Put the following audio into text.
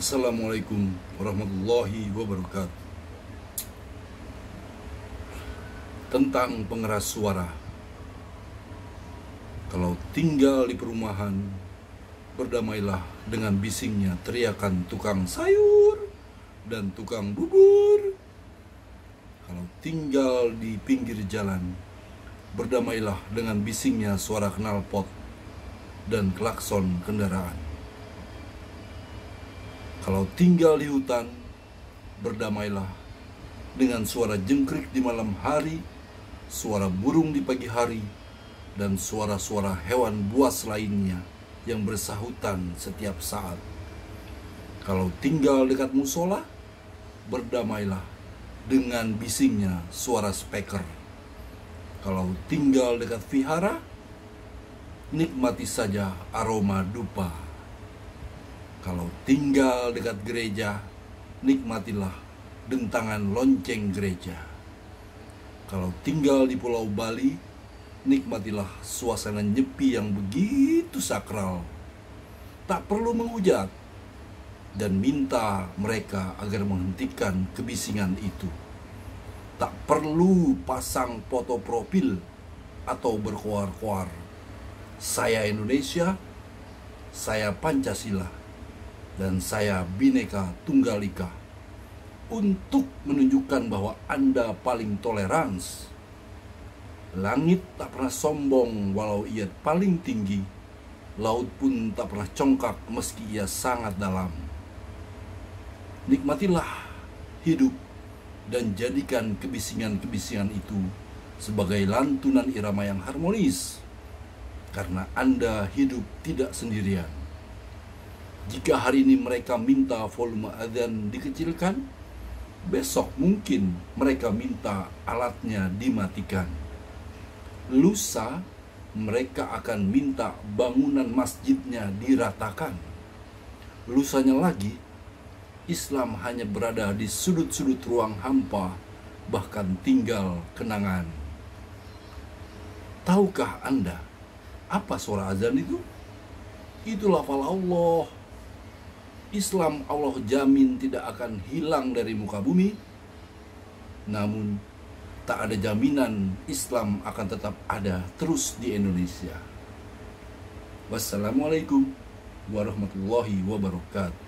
Assalamualaikum warahmatullahi wabarakatuh. Tentang pengeras suara. Kalau tinggal di perumahan, berdamailah dengan bisingnya teriakan tukang sayur dan tukang bubur. Kalau tinggal di pinggir jalan, berdamailah dengan bisingnya suara knalpot dan klakson kendaraan. Kalau tinggal di hutan, berdamailah dengan suara jengkrik di malam hari, suara burung di pagi hari, dan suara-suara hewan buas lainnya yang bersahutan setiap saat. Kalau tinggal dekat musola, berdamailah dengan bisingnya suara speaker. Kalau tinggal dekat vihara, nikmati saja aroma dupa. Kalau tinggal dekat gereja, nikmatilah dentangan lonceng gereja. Kalau tinggal di Pulau Bali, nikmatilah suasana nyepi yang begitu sakral. Tak perlu menghujat dan minta mereka agar menghentikan kebisingan itu. Tak perlu pasang foto profil atau berkoar-koar. Saya Indonesia, saya Pancasila, dan saya Bhinneka Tunggal Ika, untuk menunjukkan bahwa Anda paling tolerans. Langit tak pernah sombong walau ia paling tinggi, laut pun tak pernah congkak meski ia sangat dalam. Nikmatilah hidup dan jadikan kebisingan-kebisingan itu sebagai lantunan irama yang harmonis, karena Anda hidup tidak sendirian. Jika hari ini mereka minta volume adzan dikecilkan, besok mungkin mereka minta alatnya dimatikan. Lusa mereka akan minta bangunan masjidnya diratakan. Lusanya lagi, Islam hanya berada di sudut-sudut ruang hampa, bahkan tinggal kenangan. Tahukah Anda apa suara azan itu? Itu lafal Allah. Islam Allah jamin tidak akan hilang dari muka bumi. Namun tak ada jaminan Islam akan tetap ada terus di Indonesia. Wassalamualaikum warahmatullahi wabarakatuh.